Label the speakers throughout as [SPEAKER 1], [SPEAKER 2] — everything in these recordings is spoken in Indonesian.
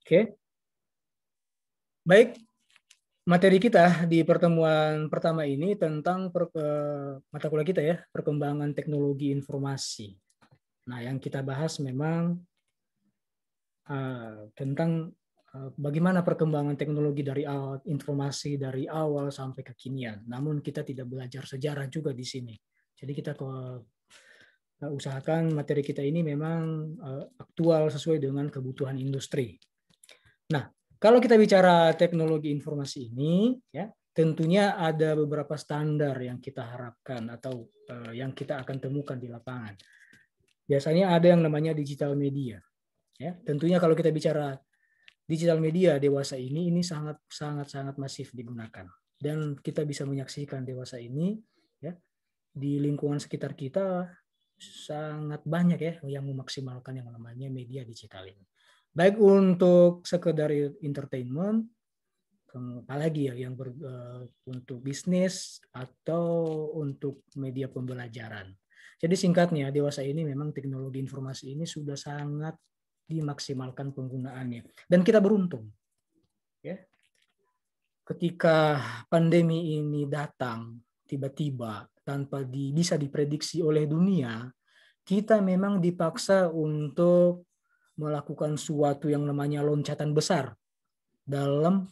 [SPEAKER 1] Oke, baik. Materi kita di pertemuan pertama ini tentang mata kuliah kita ya, perkembangan teknologi informasi. Nah, yang kita bahas memang tentang bagaimana perkembangan teknologi dari awal, informasi dari awal sampai kekinian. Namun kita tidak belajar sejarah juga di sini. Jadi kita usahakan materi kita ini memang aktual sesuai dengan kebutuhan industri. Nah, kalau kita bicara teknologi informasi ini, ya tentunya ada beberapa standar yang kita harapkan atau yang kita akan temukan di lapangan. Biasanya ada yang namanya digital media. Ya, tentunya kalau kita bicara digital media dewasa ini sangat masif digunakan, dan kita bisa menyaksikan dewasa ini ya di lingkungan sekitar kita sangat banyak ya yang memaksimalkan yang namanya media digital ini. Baik untuk sekedar entertainment, apalagi ya yang untuk bisnis atau untuk media pembelajaran. Jadi singkatnya, dewasa ini memang teknologi informasi ini sudah sangat dimaksimalkan penggunaannya. Dan kita beruntung. Ya. Ketika pandemi ini datang tiba-tiba tanpa bisa diprediksi oleh dunia, kita memang dipaksa untuk melakukan suatu yang namanya loncatan besar dalam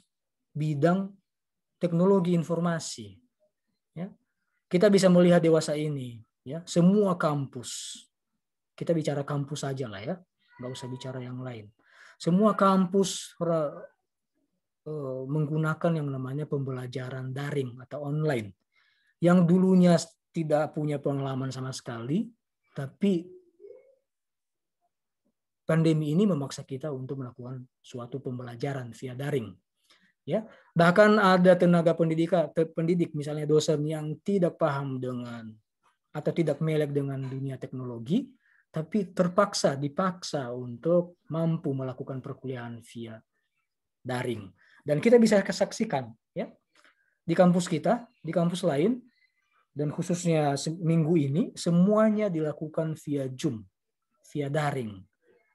[SPEAKER 1] bidang teknologi informasi. Ya. Kita bisa melihat dewasa ini, ya semua kampus. Kita bicara kampus saja lah ya, nggak usah bicara yang lain. Semua kampus menggunakan yang namanya pembelajaran daring atau online. Yang dulunya tidak punya pengalaman sama sekali, tapi pandemi ini memaksa kita untuk melakukan suatu pembelajaran via daring. Ya, bahkan ada tenaga pendidik misalnya dosen yang tidak paham dengan atau tidak melek dengan dunia teknologi, tapi dipaksa untuk mampu melakukan perkuliahan via daring. Dan kita bisa saksikan ya di kampus kita, di kampus lain, dan khususnya minggu ini semuanya dilakukan via Zoom, via daring.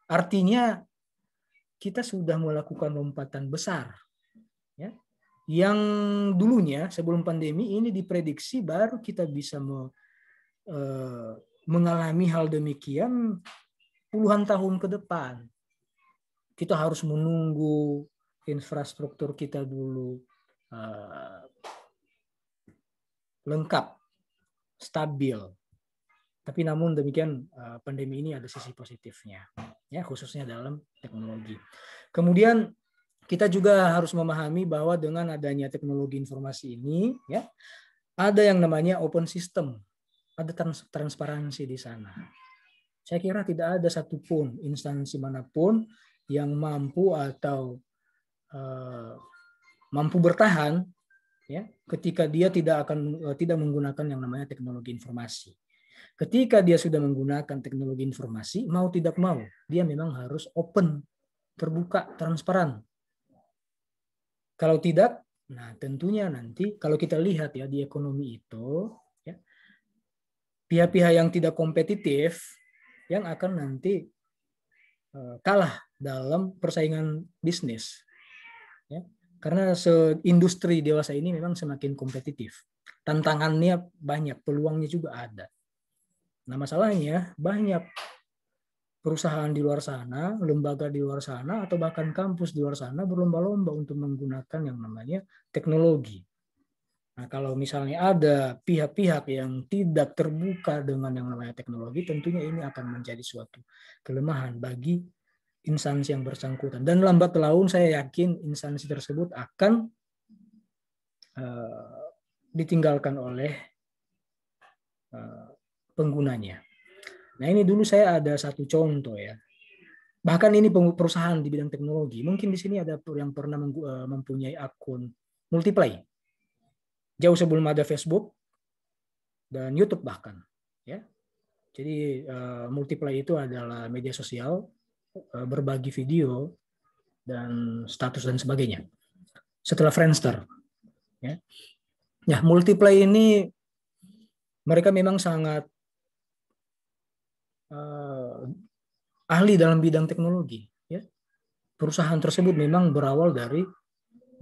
[SPEAKER 1] Artinya kita sudah melakukan lompatan besar. Ya, yang dulunya sebelum pandemi ini diprediksi baru kita bisa mengalami hal demikian puluhan tahun ke depan. Kita harus menunggu infrastruktur kita dulu lengkap, stabil. Tapi namun demikian pandemi ini ada sisi positifnya, ya khususnya dalam teknologi. Kemudian kita juga harus memahami bahwa dengan adanya teknologi informasi ini, ya ada yang namanya open system, ada transparansi di sana. Saya kira tidak ada satupun instansi manapun yang mampu atau mampu bertahan ya ketika dia tidak menggunakan yang namanya teknologi informasi. Ketika dia sudah menggunakan teknologi informasi, mau tidak mau dia memang harus open, terbuka, transparan. Kalau tidak, nah tentunya nanti kalau kita lihat ya di ekonomi itu ya, pihak-pihak yang tidak kompetitif yang akan nanti kalah dalam persaingan bisnis. Ya. Karena industri dewasa ini memang semakin kompetitif. Tantangannya banyak, peluangnya juga ada. Nah masalahnya banyak perusahaan di luar sana, lembaga di luar sana, atau bahkan kampus di luar sana berlomba-lomba untuk menggunakan yang namanya teknologi. Nah, kalau misalnya ada pihak-pihak yang tidak terbuka dengan yang namanya teknologi, tentunya ini akan menjadi suatu kelemahan bagi instansi yang bersangkutan. Dan lambat laun saya yakin instansi tersebut akan ditinggalkan oleh penggunanya. Nah ini dulu saya ada satu contoh ya. Bahkan ini perusahaan di bidang teknologi. Mungkin di sini ada yang pernah mempunyai akun Multiply. Jauh sebelum ada Facebook dan YouTube bahkan. Ya. Jadi Multiply itu adalah media sosial, berbagi video, dan status dan sebagainya. Setelah Friendster. Ya. Nah, Multiply ini mereka memang sangat ahli dalam bidang teknologi, ya. perusahaan tersebut memang berawal dari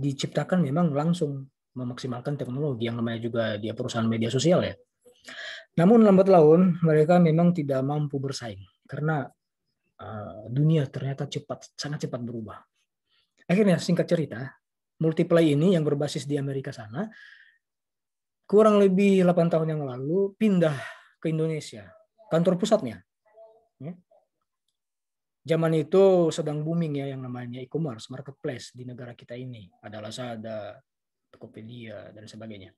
[SPEAKER 1] diciptakan memang langsung memaksimalkan teknologi yang namanya juga dia perusahaan media sosial ya. Namun lambat laun mereka memang tidak mampu bersaing karena dunia ternyata sangat cepat berubah. Akhirnya singkat cerita, Multiply ini yang berbasis di Amerika sana kurang lebih 8 tahun yang lalu pindah ke Indonesia, kantor pusatnya. Ya. Zaman itu sedang booming ya yang namanya e-commerce, marketplace di negara kita ini. Ada Lazada, Tokopedia, dan sebagainya.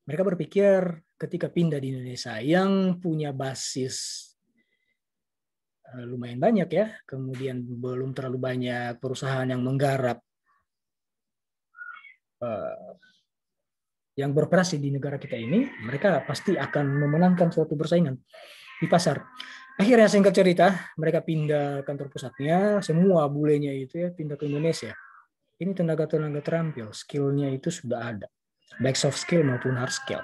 [SPEAKER 1] Mereka berpikir ketika pindah di Indonesia yang punya basis lumayan banyak ya, kemudian belum terlalu banyak perusahaan yang menggarap yang beroperasi di negara kita ini, mereka pasti akan memenangkan suatu persaingan di pasar. Akhirnya singkat cerita, mereka pindah kantor pusatnya, semua bulenya itu ya pindah ke Indonesia. Ini tenaga-tenaga terampil, skill-nya itu sudah ada, baik soft skill maupun hard skill.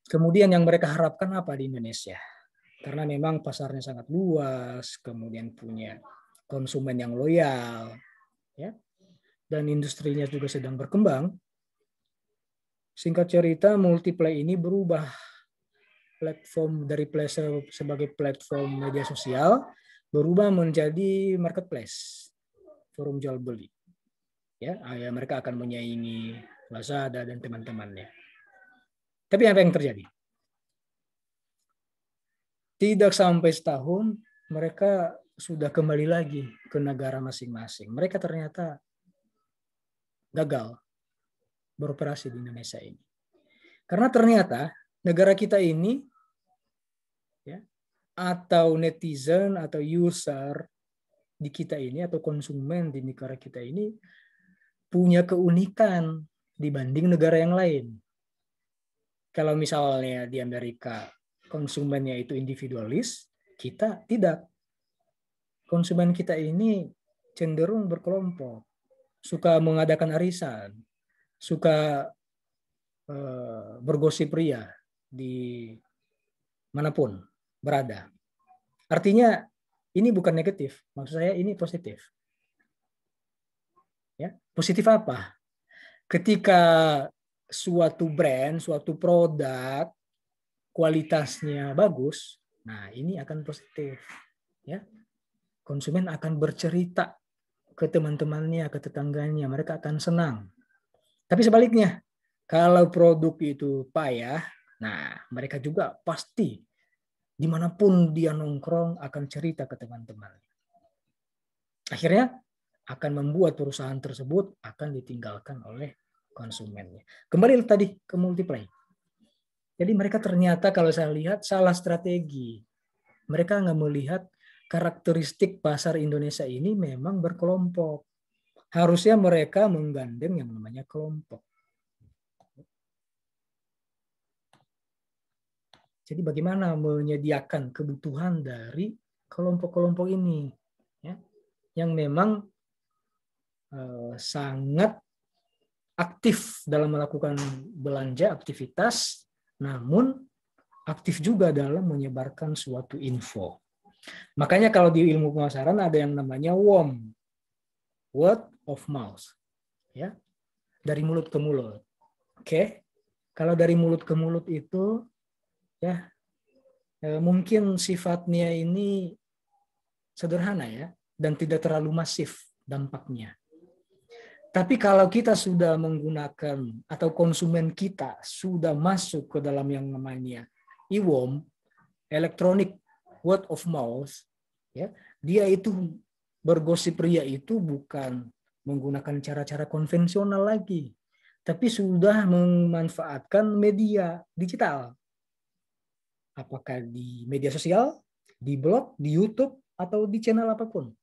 [SPEAKER 1] Kemudian yang mereka harapkan apa di Indonesia? Karena memang pasarnya sangat luas, kemudian punya konsumen yang loyal, ya, dan industrinya juga sedang berkembang. Singkat cerita, Multiply ini berubah platform dari sebagai platform media sosial, berubah menjadi marketplace, forum jual beli. Ya, mereka akan menyaingi Lazada dan teman-temannya. Tapi apa yang terjadi? Tidak sampai setahun, mereka sudah kembali lagi ke negara masing-masing. Mereka ternyata gagal beroperasi di Indonesia ini. Karena ternyata negara kita ini, ya, atau netizen atau user di kita ini atau konsumen di negara kita ini punya keunikan dibanding negara yang lain. Kalau misalnya di Amerika konsumennya itu individualis, kita tidak. Konsumen kita ini cenderung berkelompok, suka mengadakan arisan, suka bergosip ria di manapun berada. Artinya ini bukan negatif, maksud saya ini positif. Ya, positif apa? Ketika suatu brand, suatu produk kualitasnya bagus, nah ini akan positif, ya. Konsumen akan bercerita ke teman-temannya, ke tetangganya, mereka akan senang. Tapi sebaliknya, kalau produk itu payah, nah mereka juga pasti dimanapun dia nongkrong akan cerita ke teman-teman. Akhirnya akan membuat perusahaan tersebut akan ditinggalkan oleh konsumennya. Kembali tadi ke Multiply. Jadi mereka ternyata kalau saya lihat salah strategi. Mereka nggak melihat karakteristik pasar Indonesia ini memang berkelompok. Harusnya mereka menggandeng yang namanya kelompok. Jadi bagaimana menyediakan kebutuhan dari kelompok-kelompok ini, ya, yang memang sangat aktif dalam melakukan belanja, aktivitas, namun aktif juga dalam menyebarkan suatu info. Makanya kalau di ilmu pemasaran ada yang namanya WOM, word of mouth, ya, dari mulut ke mulut. Oke, kalau dari mulut ke mulut itu, ya, mungkin sifatnya ini sederhana ya, dan tidak terlalu masif dampaknya. Tapi kalau kita sudah menggunakan atau konsumen kita sudah masuk ke dalam yang namanya EWOM, electronic word of mouth, ya, dia itu bergosip ria itu bukan menggunakan cara-cara konvensional lagi, tapi sudah memanfaatkan media digital. Apakah di media sosial, di blog, di YouTube, atau di channel apapun.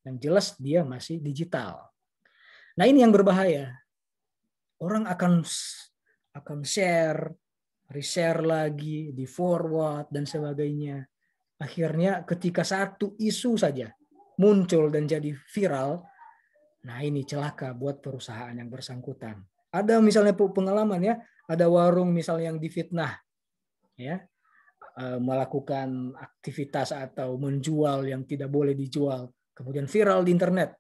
[SPEAKER 1] Yang jelas dia masih digital. Nah ini yang berbahaya. Orang akan share, reshare lagi, di forward, dan sebagainya. Akhirnya ketika satu isu saja muncul dan jadi viral, nah ini celaka buat perusahaan yang bersangkutan. Ada misalnya pengalaman ya, ada warung misalnya yang difitnah, ya, melakukan aktivitas atau menjual yang tidak boleh dijual, kemudian viral di internet,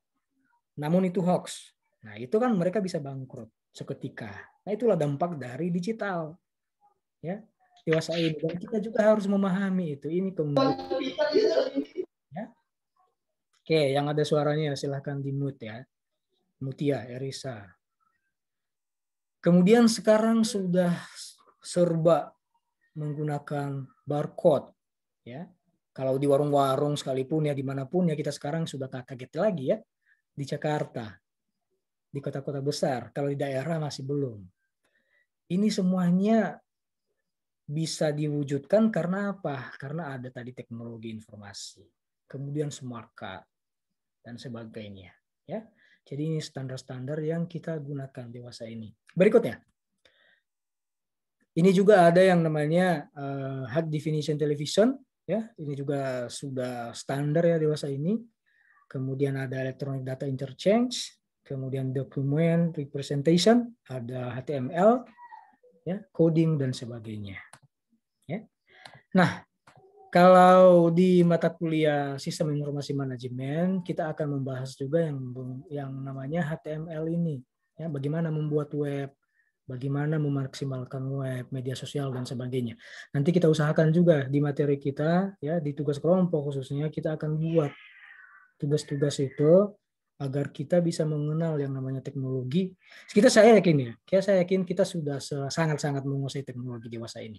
[SPEAKER 1] namun itu hoax. Nah, itu kan mereka bisa bangkrut seketika. Nah, itulah dampak dari digital. Ya, dewasa ini. Dan kita juga harus memahami itu. Ini kemudian. Ya. Oke, yang ada suaranya silahkan di-mute ya. Mutia, Erisa. Kemudian sekarang sudah serba menggunakan barcode. Ya. Kalau di warung-warung sekalipun ya dimanapun ya kita sekarang sudah kaget lagi ya. Di Jakarta, di kota-kota besar. Kalau di daerah masih belum. Ini semuanya bisa diwujudkan karena apa? Karena ada tadi teknologi informasi, kemudian smart card dan sebagainya. Ya, jadi ini standar-standar yang kita gunakan dewasa ini. Berikutnya, ini juga ada yang namanya high definition television. Ya, ini juga sudah standar ya dewasa ini. Kemudian ada electronic data interchange, kemudian document representation, ada HTML, ya, coding dan sebagainya. Ya. Nah, kalau di mata kuliah Sistem Informasi Manajemen, kita akan membahas juga yang namanya HTML ini. Ya, bagaimana membuat web, bagaimana memaksimalkan web, media sosial, dan sebagainya. Nanti kita usahakan juga di materi kita, ya di tugas kelompok khususnya, kita akan buat tugas-tugas itu agar kita bisa mengenal yang namanya teknologi. Saya yakin kita sudah sangat-sangat menguasai teknologi dewasa ini.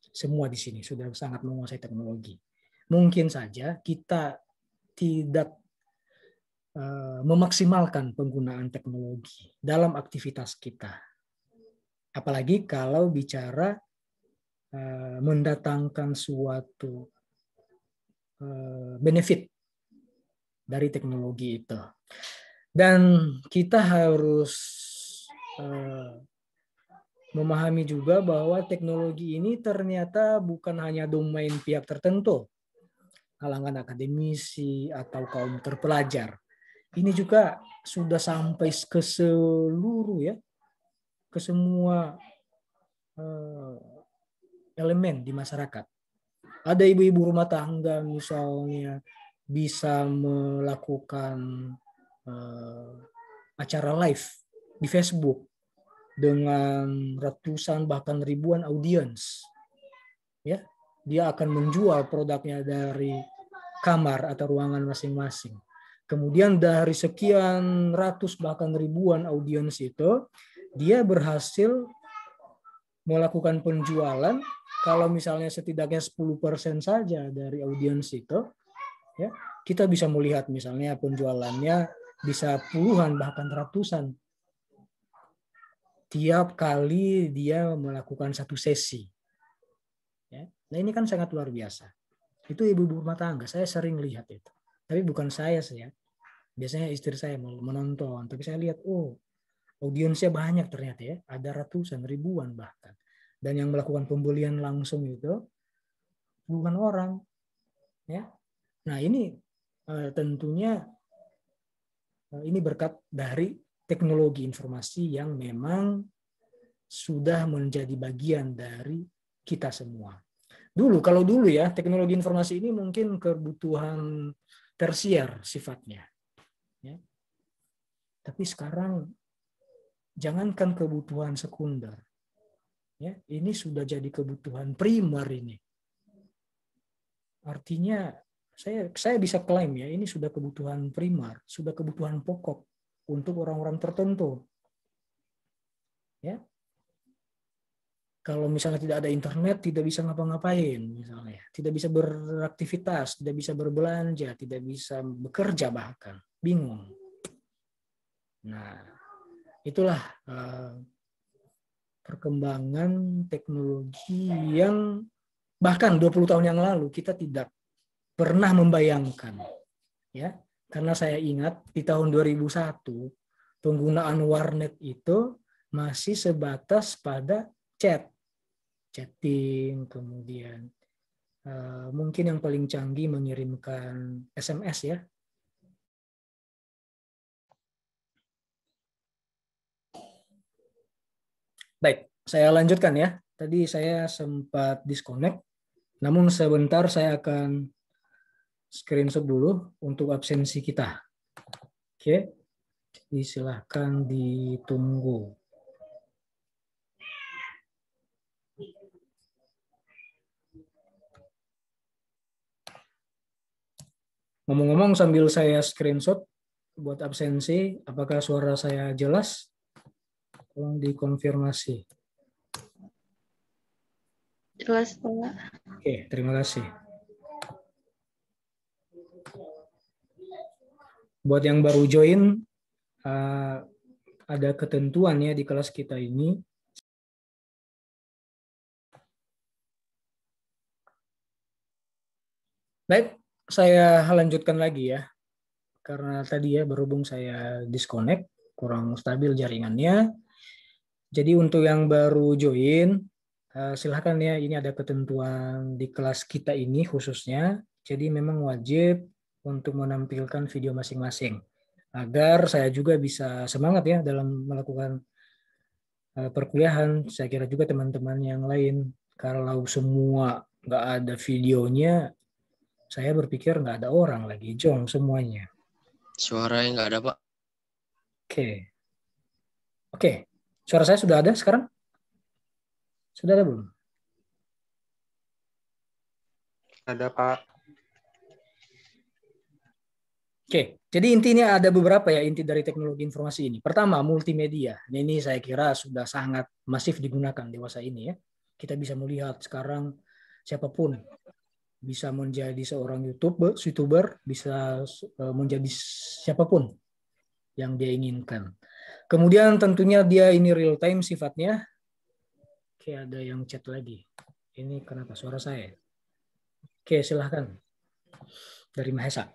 [SPEAKER 1] Semua di sini sudah sangat menguasai teknologi. Mungkin saja kita tidak memaksimalkan penggunaan teknologi dalam aktivitas kita. Apalagi kalau bicara mendatangkan suatu benefit dari teknologi itu. Dan kita harus memahami juga bahwa teknologi ini ternyata bukan hanya domain pihak tertentu, kalangan akademisi atau kaum terpelajar. Ini juga sudah sampai ke seluruh ya, ke semua elemen di masyarakat. Ada ibu-ibu rumah tangga misalnya bisa melakukan acara live di Facebook dengan ratusan bahkan ribuan audiens. Ya, dia akan menjual produknya dari kamar atau ruangan masing-masing. Kemudian dari sekian ratus bahkan ribuan audiens itu, dia berhasil melakukan penjualan kalau misalnya setidaknya 10% saja dari audiens itu, ya, kita bisa melihat misalnya penjualannya bisa puluhan bahkan ratusan tiap kali dia melakukan satu sesi. Ya. Nah ini kan sangat luar biasa. Itu ibu-ibu rumah tangga, saya sering lihat itu. Tapi bukan saya sih ya. Biasanya istri saya menonton, tapi saya lihat, oh audiensnya banyak ternyata ya, ada ratusan, ribuan bahkan. Dan yang melakukan pembelian langsung itu puluhan orang. Ya. Nah ini tentunya ini berkat dari teknologi informasi yang memang sudah menjadi bagian dari kita semua. Kalau dulu ya, teknologi informasi ini mungkin kebutuhan tersier sifatnya. Ya. Tapi sekarang jangankan kebutuhan sekunder. Ya, ini sudah jadi kebutuhan primer ini. Artinya saya bisa klaim ya, ini sudah kebutuhan primer, sudah kebutuhan pokok untuk orang-orang tertentu. Ya. Kalau misalnya tidak ada internet, tidak bisa ngapa-ngapain, misalnya, tidak bisa beraktivitas, tidak bisa berbelanja, tidak bisa bekerja bahkan, bingung. Nah, itulah perkembangan teknologi yang bahkan 20 tahun yang lalu kita tidak pernah membayangkan, ya. Karena saya ingat di tahun 2001 penggunaan warnet itu masih sebatas pada chatting, kemudian mungkin yang paling canggih mengirimkan SMS ya. Baik, saya lanjutkan ya. Tadi saya sempat disconnect. Namun sebentar saya akan screenshot dulu untuk absensi kita. Oke, silahkan ditunggu. Ngomong-ngomong sambil saya screenshot buat absensi, apakah suara saya jelas? Tolong dikonfirmasi.
[SPEAKER 2] Jelas, Pak.
[SPEAKER 1] Oke, terima kasih. Buat yang baru join, ada ketentuan ya di kelas kita ini. Baik, saya lanjutkan lagi ya. Karena tadi ya berhubung saya disconnect, kurang stabil jaringannya. Jadi untuk yang baru join, silahkan ya, ini ada ketentuan di kelas kita ini khususnya. Jadi memang wajib untuk menampilkan video masing-masing. Agar saya juga bisa semangat ya dalam melakukan perkuliahan. Saya kira juga teman-teman yang lain, kalau semua nggak ada videonya, saya berpikir nggak ada orang lagi, jong semuanya.
[SPEAKER 3] Suaranya nggak ada, Pak.
[SPEAKER 1] Oke. Suara saya sudah ada sekarang? Sudah ada belum?
[SPEAKER 4] Ada, Pak.
[SPEAKER 1] Oke, jadi intinya ada beberapa ya inti dari teknologi informasi ini. Pertama, multimedia. Ini saya kira sudah sangat masif digunakan dewasa ini ya. Kita bisa melihat sekarang siapapun bisa menjadi seorang YouTuber, bisa menjadi siapapun yang dia inginkan. Kemudian tentunya dia ini real time sifatnya. Oke, ada yang chat lagi. Ini kenapa suara saya? Oke, silahkan. Dari Mahesa.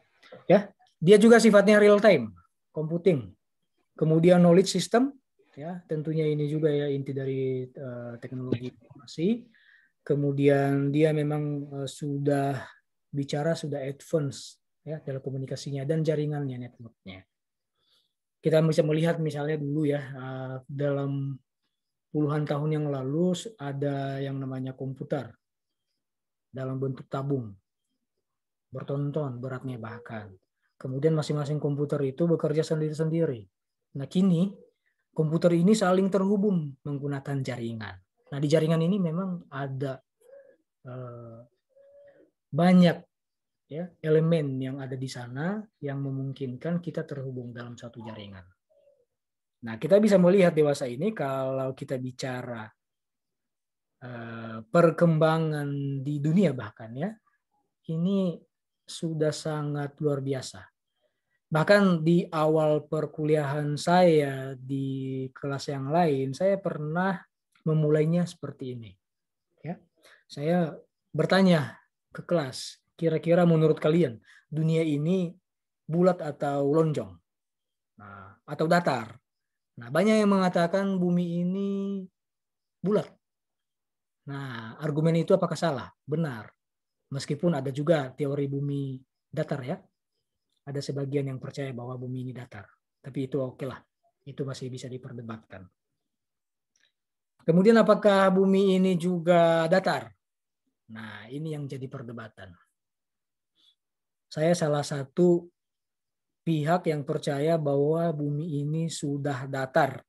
[SPEAKER 1] Ya, dia juga sifatnya real time, computing. Kemudian knowledge system, ya tentunya ini juga ya inti dari teknologi informasi. Kemudian dia memang sudah advance ya telekomunikasinya dan jaringannya, networknya. Kita bisa melihat misalnya dulu ya dalam puluhan tahun yang lalu ada yang namanya komputer dalam bentuk tabung bertonton beratnya bahkan. Kemudian masing-masing komputer itu bekerja sendiri-sendiri. Nah kini komputer ini saling terhubung menggunakan jaringan. Nah di jaringan ini memang ada banyak ya elemen yang ada di sana yang memungkinkan kita terhubung dalam satu jaringan. Nah kita bisa melihat dewasa ini kalau kita bicara perkembangan di dunia bahkan ya, ini sudah sangat luar biasa. Bahkan di awal perkuliahan saya di kelas yang lain, saya pernah memulainya seperti ini. Ya, saya bertanya ke kelas, kira-kira menurut kalian dunia ini bulat atau lonjong? Nah, atau datar? Nah, banyak yang mengatakan bumi ini bulat. Nah, argumen itu apakah salah? Benar. Meskipun ada juga teori bumi datar ya. Ada sebagian yang percaya bahwa bumi ini datar. Tapi itu oke lah. Itu masih bisa diperdebatkan. Kemudian apakah bumi ini juga datar? Nah, ini yang jadi perdebatan. Saya salah satu pihak yang percaya bahwa bumi ini sudah datar.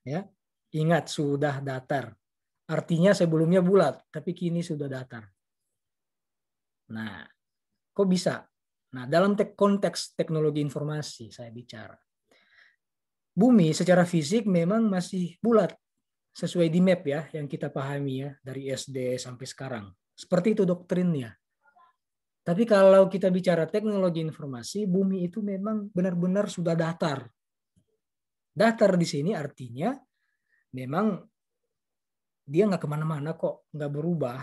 [SPEAKER 1] Ya. Ingat, sudah datar. Artinya sebelumnya bulat, tapi kini sudah datar. Nah, kok bisa? Nah, dalam konteks teknologi informasi saya bicara. Bumi secara fisik memang masih bulat, sesuai di map ya, yang kita pahami ya, dari SD sampai sekarang. Seperti itu doktrinnya. Tapi kalau kita bicara teknologi informasi, bumi itu memang benar-benar sudah datar. Datar di sini artinya memang dia nggak kemana-mana kok, nggak berubah.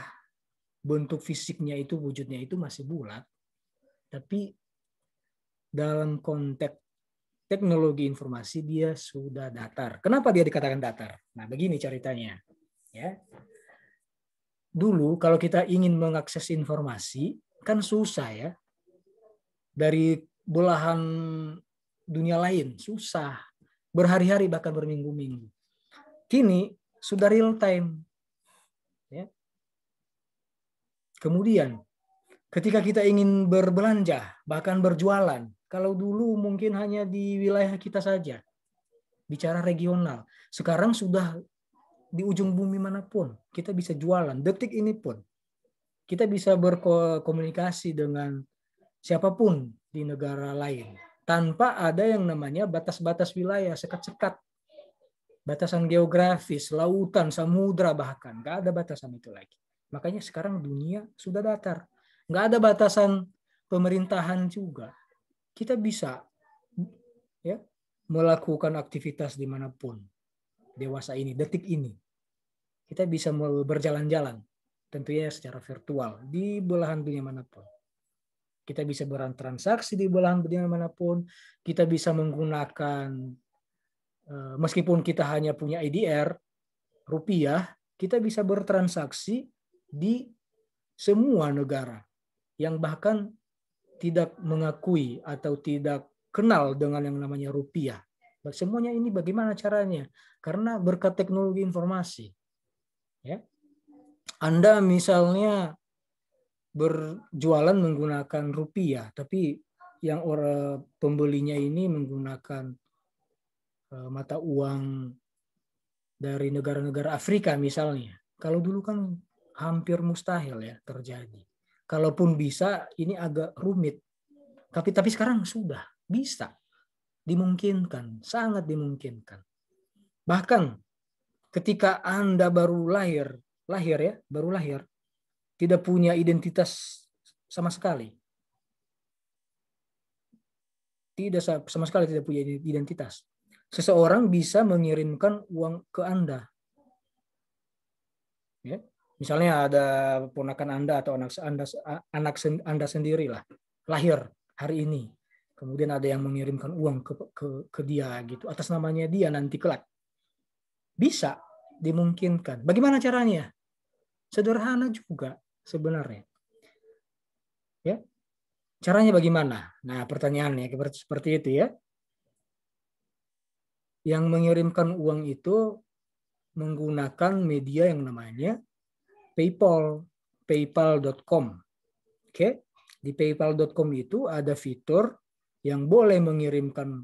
[SPEAKER 1] Bentuk fisiknya itu, wujudnya itu masih bulat. Tapi dalam konteks teknologi informasi dia sudah datar. Kenapa dia dikatakan datar? Nah, begini ceritanya. Ya. Dulu kalau kita ingin mengakses informasi, kan susah ya. Dari belahan dunia lain, susah. Berhari-hari bahkan berminggu-minggu. Kini sudah real time. Ya. Kemudian ketika kita ingin berbelanja, bahkan berjualan, kalau dulu mungkin hanya di wilayah kita saja, bicara regional. Sekarang sudah di ujung bumi manapun, kita bisa jualan. Detik ini pun, kita bisa berkomunikasi dengan siapapun di negara lain. Tanpa ada yang namanya batas-batas wilayah, sekat-sekat. Batasan geografis, lautan, samudra bahkan. Nggak ada batasan itu lagi. Makanya sekarang dunia sudah datar. Nggak ada batasan pemerintahan juga. Kita bisa ya melakukan aktivitas dimanapun. Dewasa ini, detik ini. Kita bisa berjalan-jalan. Tentunya secara virtual. Di belahan dunia manapun. Kita bisa bertransaksi di belahan dunia manapun. Kita bisa menggunakan, meskipun kita hanya punya IDR, rupiah, kita bisa bertransaksi di semua negara yang bahkan tidak mengakui atau tidak kenal dengan yang namanya rupiah. Semuanya ini bagaimana caranya? Karena berkat teknologi informasi. Ya. Anda misalnya berjualan menggunakan rupiah, tapi yang orang pembelinya ini menggunakan mata uang dari negara-negara Afrika misalnya. Kalau dulu kan hampir mustahil ya terjadi. Kalaupun bisa, ini agak rumit. Tapi sekarang sudah bisa, dimungkinkan, sangat dimungkinkan. Bahkan ketika Anda baru lahir ya, tidak punya identitas sama sekali. Sama sekali tidak punya identitas. Seseorang bisa mengirimkan uang ke Anda. Ya. Misalnya ada ponakan Anda atau anak Anda sendiri lah, lahir hari ini. Kemudian ada yang mengirimkan uang ke dia gitu, atas namanya dia nanti kelak. Bisa, dimungkinkan. Bagaimana caranya? Sederhana juga sebenarnya. Ya. Caranya bagaimana? Nah, pertanyaannya seperti itu ya. Yang mengirimkan uang itu menggunakan media yang namanya PayPal, paypal.com. Oke, di paypal.com itu ada fitur yang boleh mengirimkan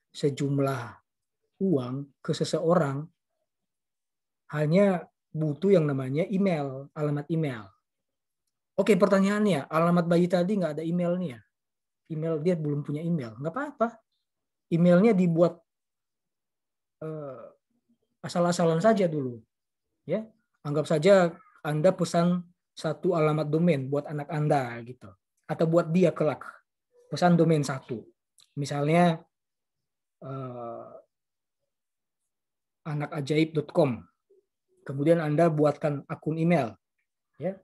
[SPEAKER 1] sejumlah uang ke seseorang, hanya butuh yang namanya email, alamat email. Oke, pertanyaannya, alamat bayi tadi nggak ada emailnya. Email dia belum punya email, nggak apa-apa. Emailnya dibuat asal-asalan saja dulu. Ya, anggap saja Anda pesan satu alamat domain buat anak Anda gitu, atau buat dia kelak pesan domain satu, misalnya anakajaib.com, kemudian Anda buatkan akun email, ya,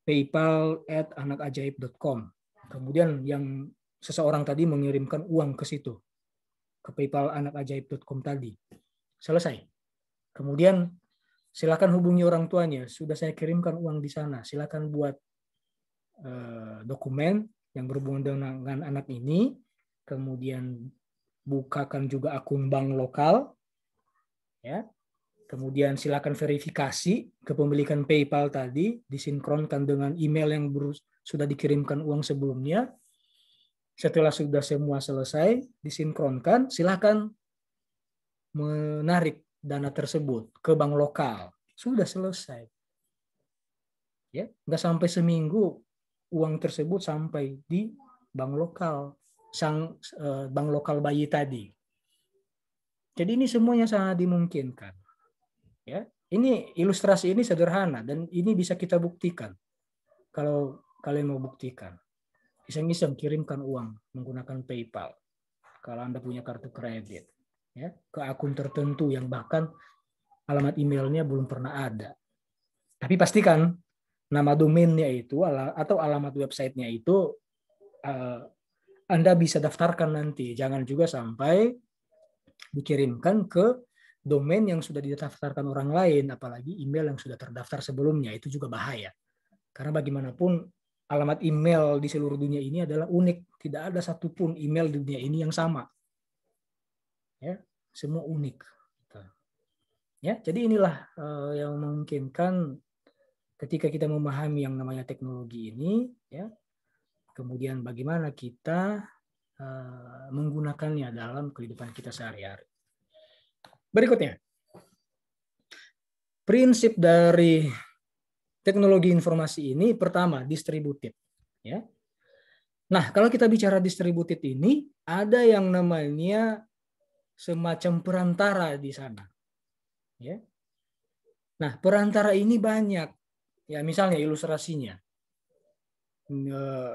[SPEAKER 1] paypal@anakajaib.com, kemudian yang seseorang tadi mengirimkan uang ke situ, ke PayPal anakajaib.com tadi, selesai. Kemudian silakan hubungi orang tuanya. Sudah saya kirimkan uang di sana. Silakan buat dokumen yang berhubungan dengan anak ini. Kemudian bukakan juga akun bank lokal. Ya. Kemudian silakan verifikasi kepemilikan PayPal tadi, disinkronkan dengan email yang sudah dikirimkan uang sebelumnya. Setelah sudah semua selesai, disinkronkan, silakan menarik dana tersebut ke bank lokal. Sudah selesai. Ya, nggak sampai seminggu uang tersebut sampai di bank lokal, bank lokal bayi tadi. Jadi ini semuanya sangat dimungkinkan. Ya, ini ilustrasi ini sederhana dan ini bisa kita buktikan. Kalau kalian mau buktikan, iseng-iseng kirimkan uang menggunakan PayPal. Kalau Anda punya kartu kredit, ya, ke akun tertentu yang bahkan alamat emailnya belum pernah ada. Tapi pastikan nama domainnya itu atau alamat websitenya itu Anda bisa daftarkan nanti. Jangan juga sampai dikirimkan ke domain yang sudah didaftarkan orang lain, apalagi email yang sudah terdaftar sebelumnya. Itu juga bahaya. Karena bagaimanapun alamat email di seluruh dunia ini adalah unik. Tidak ada satupun email di dunia ini yang sama. Ya, semua unik. Ya, jadi inilah yang memungkinkan ketika kita memahami yang namanya teknologi ini, ya, kemudian bagaimana kita menggunakannya dalam kehidupan kita sehari-hari. Berikutnya, prinsip dari teknologi informasi ini pertama distributed. Ya. Nah, kalau kita bicara distributed ini, ada yang namanya semacam perantara di sana. Ya. Nah, perantara ini banyak. Ya, misalnya ilustrasinya.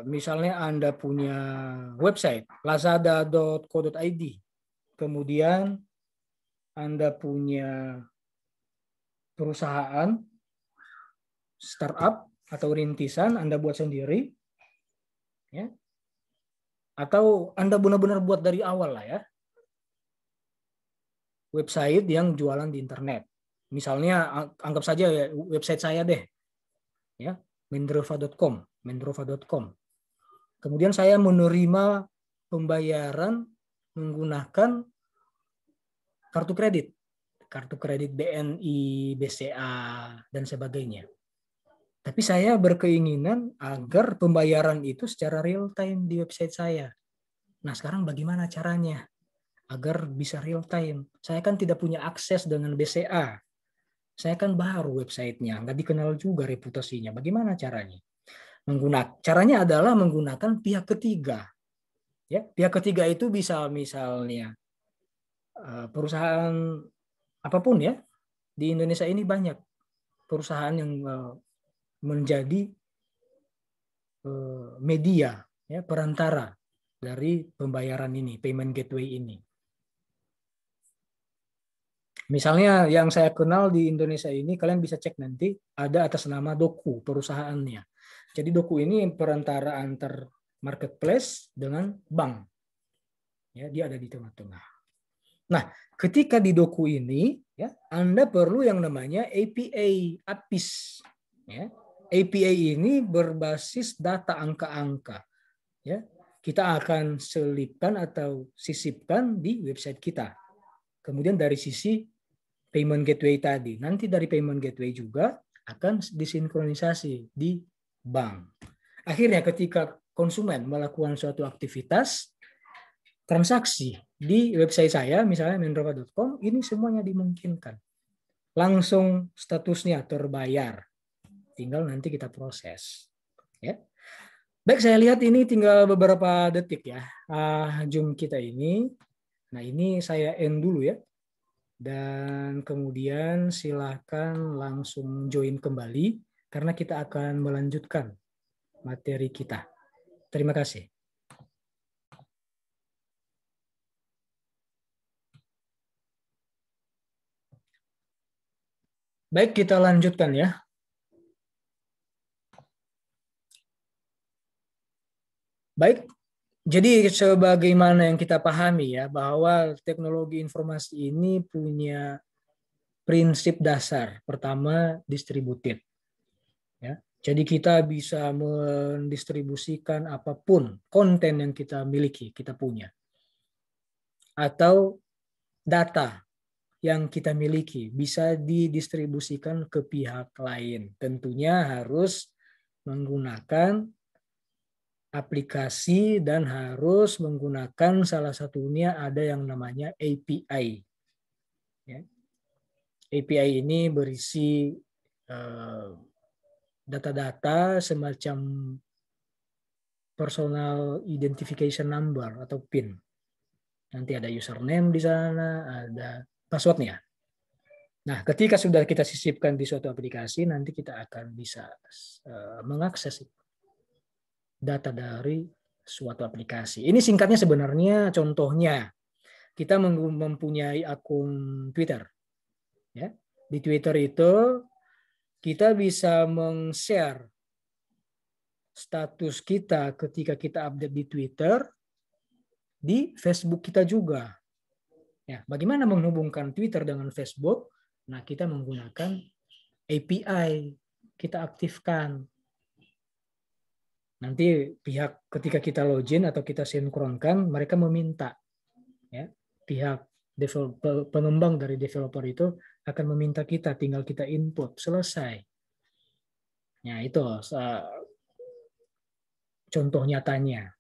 [SPEAKER 1] Misalnya Anda punya website lazada.co.id, kemudian Anda punya perusahaan startup atau rintisan Anda buat sendiri, ya, atau Anda benar-benar buat dari awal lah ya, website yang jualan di internet. Misalnya anggap saja ya, website saya deh, ya, mendrova.com. Kemudian saya menerima pembayaran menggunakan kartu kredit BNI, BCA, dan sebagainya. Tapi saya berkeinginan agar pembayaran itu secara real time di website saya. Nah, sekarang bagaimana caranya agar bisa real time? Saya kan tidak punya akses dengan BCA. Saya kan baru websitenya, nggak dikenal juga reputasinya. Bagaimana caranya? Caranya adalah menggunakan pihak ketiga. Ya, pihak ketiga itu bisa misalnya perusahaan apapun ya. Di Indonesia ini banyak perusahaan yang menjadi media, ya, perantara dari pembayaran ini, payment gateway ini. Misalnya yang saya kenal di Indonesia ini, kalian bisa cek nanti, ada atas nama Doku perusahaannya. Jadi Doku ini perantara antar marketplace dengan bank. Ya, dia ada di tengah-tengah. Nah, ketika di Doku ini, ya, Anda perlu yang namanya API. Ya. API ini berbasis data angka-angka. Ya, kita akan selipkan atau sisipkan di website kita. Kemudian dari sisi payment gateway tadi, nanti dari payment gateway juga akan disinkronisasi di bank. Akhirnya ketika konsumen melakukan suatu aktivitas transaksi di website saya, misalnya mendrova.com, ini semuanya dimungkinkan. Langsung statusnya terbayar. Tinggal nanti kita proses. Ya. Baik, saya lihat ini tinggal beberapa detik ya. Zoom kita ini. Nah, ini saya end dulu ya. Dan kemudian silakan langsung join kembali karena kita akan melanjutkan materi kita. Terima kasih. Baik, kita lanjutkan ya. Baik, jadi sebagaimana yang kita pahami ya, bahwa teknologi informasi ini punya prinsip dasar. Pertama, distributed. Ya, jadi kita bisa mendistribusikan apapun konten yang kita miliki, kita punya. Atau data yang kita miliki bisa didistribusikan ke pihak lain. Tentunya harus menggunakan aplikasi dan harus menggunakan salah satunya ada yang namanya API. Ya. API ini berisi data-data semacam personal identification number atau PIN. Nanti ada username di sana, ada passwordnya. Nah, ketika sudah kita sisipkan di suatu aplikasi, nanti kita akan bisa mengakses data dari suatu aplikasi. Ini singkatnya sebenarnya contohnya. Kita mempunyai akun Twitter. Ya. Di Twitter itu kita bisa meng-share status kita ketika kita update di Twitter, di Facebook kita juga. Ya, bagaimana menghubungkan Twitter dengan Facebook? Nah, kita menggunakan API. Kita aktifkan. Nanti pihak ketika kita login atau kita sinkronkan, mereka meminta, ya, pihak pengembang dari developer itu akan meminta kita, tinggal kita input, selesai. Nah, itu contoh nyatanya.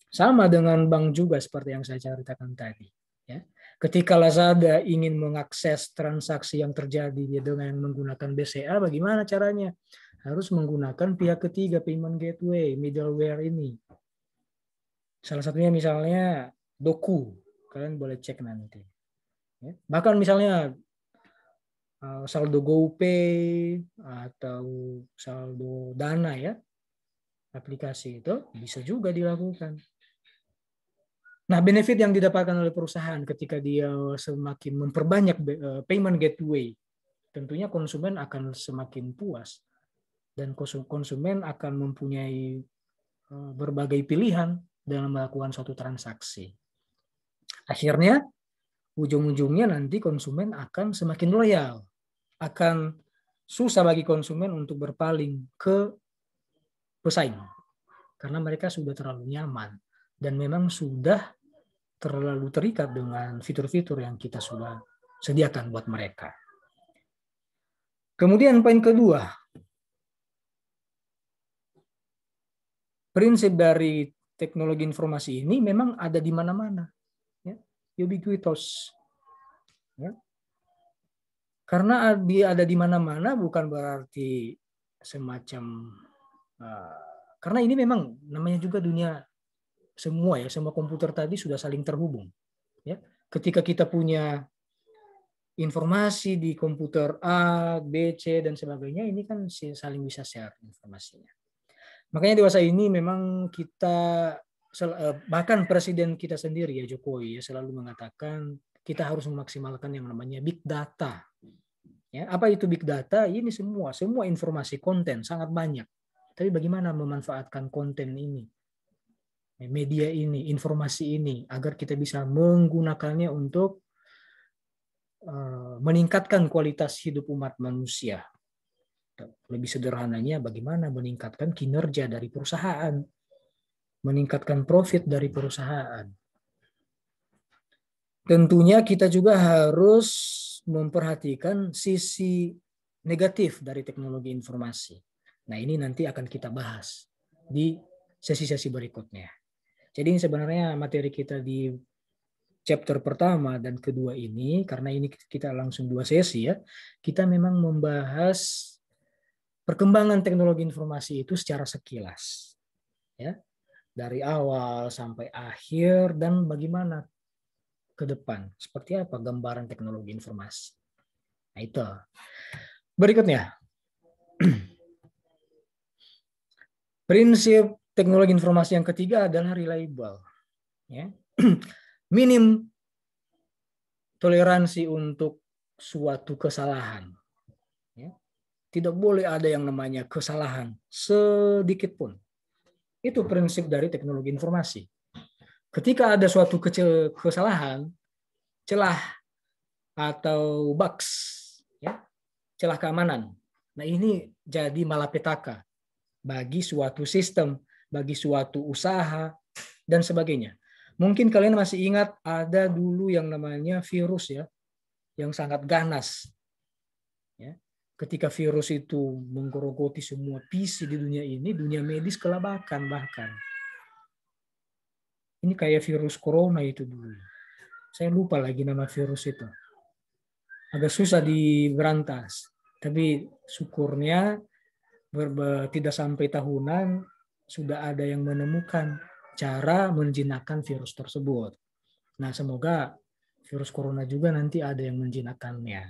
[SPEAKER 1] Sama dengan bank juga seperti yang saya ceritakan tadi. Ya. Ketika Lazada ingin mengakses transaksi yang terjadi dengan menggunakan BCA, bagaimana caranya? Harus menggunakan pihak ketiga payment gateway, middleware ini. Salah satunya misalnya Doku. Kalian boleh cek nanti. Ya. Bahkan misalnya saldo GoPay atau saldo Dana ya, aplikasi itu bisa juga dilakukan. Nah, benefit yang didapatkan oleh perusahaan ketika dia semakin memperbanyak payment gateway, tentunya konsumen akan semakin puas dan konsumen akan mempunyai berbagai pilihan dalam melakukan suatu transaksi. Akhirnya, ujung-ujungnya nanti konsumen akan semakin loyal, akan susah bagi konsumen untuk berpaling ke pesaing karena mereka sudah terlalu nyaman dan memang sudah terlalu terikat dengan fitur-fitur yang kita sudah sediakan buat mereka. Kemudian poin kedua, prinsip dari teknologi informasi ini memang ada di mana-mana, ya, ubiquitous. Ya. Karena dia ada di mana-mana bukan berarti semacam karena ini memang namanya juga dunia semua komputer tadi sudah saling terhubung. Ya, ketika kita punya informasi di komputer A, B, C dan sebagainya, ini kan saling bisa share informasinya. Makanya dewasa ini memang kita bahkan presiden kita sendiri ya Jokowi ya selalu mengatakan kita harus memaksimalkan yang namanya big data. Ya, apa itu big data? Ini semua informasi konten sangat banyak. Tapi bagaimana memanfaatkan konten ini? Media ini, informasi ini, agar kita bisa menggunakannya untuk meningkatkan kualitas hidup umat manusia. Lebih sederhananya, bagaimana meningkatkan kinerja dari perusahaan, meningkatkan profit dari perusahaan. Tentunya kita juga harus memperhatikan sisi negatif dari teknologi informasi. Nah, ini nanti akan kita bahas di sesi-sesi berikutnya. Jadi ini sebenarnya materi kita di chapter pertama dan kedua ini, karena ini kita langsung 2 sesi ya, kita memang membahas perkembangan teknologi informasi itu secara sekilas. Ya, dari awal sampai akhir dan bagaimana ke depan. Seperti apa gambaran teknologi informasi. Nah itu. Berikutnya. Prinsip teknologi informasi yang ketiga adalah reliable. Ya. Minim toleransi untuk suatu kesalahan. Ya. Tidak boleh ada yang namanya kesalahan sedikit pun. Itu prinsip dari teknologi informasi. Ketika ada suatu kesalahan, celah atau bugs, ya, celah keamanan. Nah ini jadi malapetaka bagi suatu sistem, bagi suatu usaha, dan sebagainya. Mungkin kalian masih ingat ada dulu yang namanya virus ya, yang sangat ganas. Ya. Ketika virus itu menggerogoti semua PC di dunia ini, dunia medis kelabakan bahkan. Ini kayak virus corona itu dulu. Saya lupa lagi nama virus itu. Agak susah diberantas. Tapi syukurnya tidak sampai tahunan sudah ada yang menemukan cara menjinakkan virus tersebut. Nah, semoga virus corona juga nanti ada yang menjinakkannya,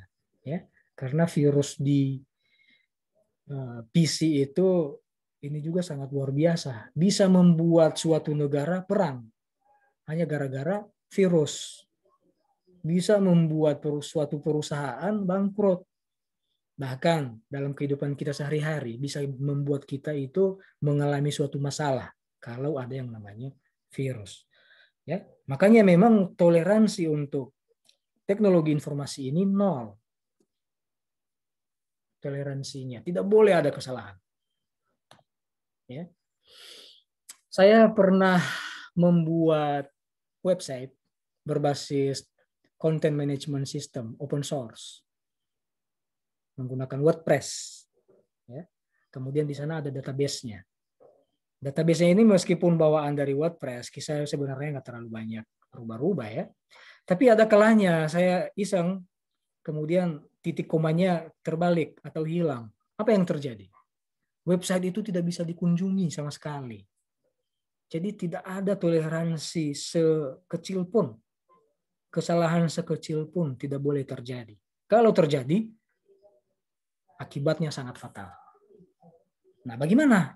[SPEAKER 1] ya. Karena virus di PC itu ini juga sangat luar biasa, bisa membuat suatu negara perang hanya gara-gara virus. Bisa membuat suatu perusahaan bangkrut. Bahkan dalam kehidupan kita sehari-hari bisa membuat kita itu mengalami suatu masalah kalau ada yang namanya virus. Ya, makanya memang toleransi untuk teknologi informasi ini nol. Toleransinya tidak boleh ada kesalahan. Ya. Saya pernah membuat website berbasis content management system open source menggunakan WordPress. Ya. Kemudian di sana ada database-nya. Database-nya ini meskipun bawaan dari WordPress, kisah sebenarnya nggak terlalu banyak berubah-ubah ya. Tapi ada kalanya saya iseng, kemudian titik komanya terbalik atau hilang. Apa yang terjadi? Website itu tidak bisa dikunjungi sama sekali. Jadi tidak ada toleransi sekecil pun. Kesalahan sekecil pun tidak boleh terjadi. Kalau terjadi, akibatnya sangat fatal. Nah, bagaimana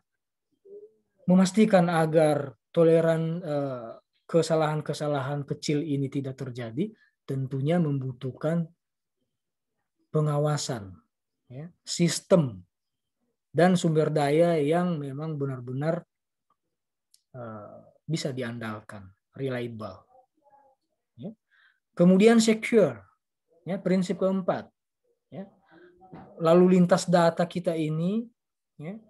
[SPEAKER 1] memastikan agar kesalahan-kesalahan kecil ini tidak terjadi? Tentunya membutuhkan pengawasan, ya, sistem, dan sumber daya yang memang benar-benar bisa diandalkan, reliable. Ya. Kemudian secure, ya, prinsip keempat. Ya. Lalu lintas data kita ini, ya,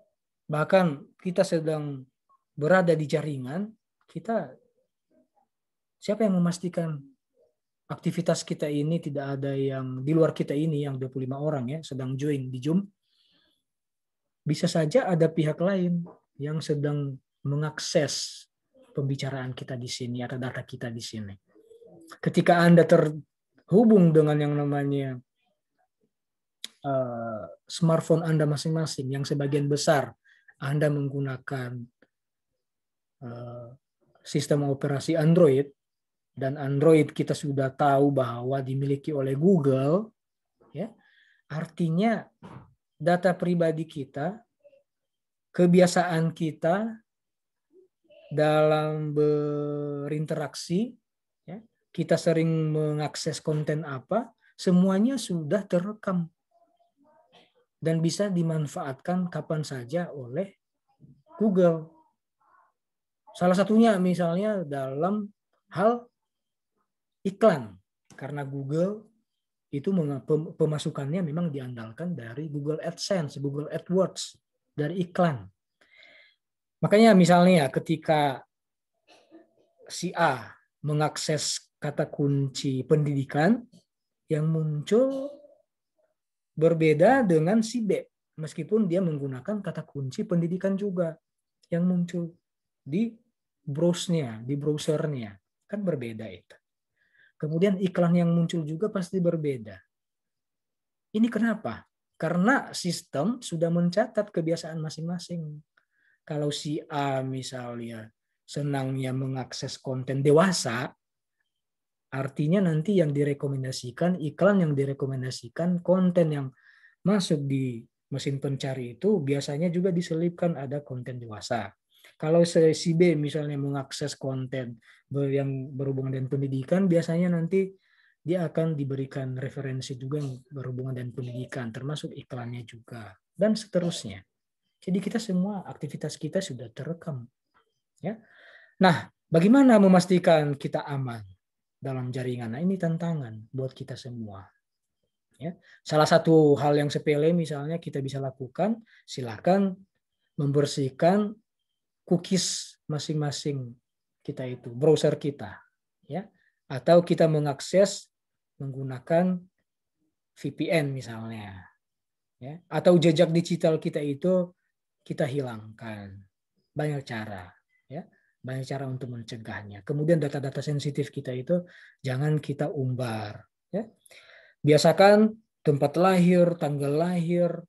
[SPEAKER 1] bahkan kita sedang berada di jaringan, siapa yang memastikan aktivitas kita ini tidak ada yang di luar kita ini yang 25 orang ya sedang join di Zoom. Bisa saja ada pihak lain yang sedang mengakses pembicaraan kita di sini atau data kita di sini. Ketika Anda terhubung dengan yang namanya smartphone Anda masing-masing, yang sebagian besar Anda menggunakan sistem operasi Android, dan Android kita sudah tahu bahwa dimiliki oleh Google, ya, artinya data pribadi kita, kebiasaan kita dalam berinteraksi, ya, kita sering mengakses konten apa, semuanya sudah terekam dan bisa dimanfaatkan kapan saja oleh Google. Salah satunya misalnya dalam hal iklan, karena Google itu pemasukannya memang diandalkan dari Google AdSense, Google AdWords, dari iklan. Makanya misalnya ketika si A mengakses kata kunci pendidikan, yang muncul berbeda dengan si B, meskipun dia menggunakan kata kunci pendidikan juga, yang muncul di browsernya, kan berbeda itu. Kemudian iklan yang muncul juga pasti berbeda. Ini kenapa? Karena sistem sudah mencatat kebiasaan masing-masing. Kalau si A misalnya senangnya mengakses konten dewasa, artinya nanti yang direkomendasikan, iklan yang direkomendasikan, konten yang masuk di mesin pencari itu biasanya juga diselipkan ada konten dewasa. Kalau si B misalnya mengakses konten yang berhubungan dengan pendidikan, biasanya nanti dia akan diberikan referensi juga yang berhubungan dengan pendidikan, termasuk iklannya juga, dan seterusnya. Jadi kita semua, aktivitas kita sudah terekam. Ya. Nah, bagaimana memastikan kita aman dalam jaringan? Nah, ini tantangan buat kita semua. Ya. Salah satu hal yang sepele misalnya kita bisa lakukan, silakan membersihkan cookies masing-masing kita itu, browser kita, ya, atau kita mengakses menggunakan VPN misalnya, ya, atau jejak digital kita itu kita hilangkan. Banyak cara, ya, banyak cara untuk mencegahnya. Kemudian data-data sensitif kita itu jangan kita umbar, ya. Biasakan tempat lahir, tanggal lahir,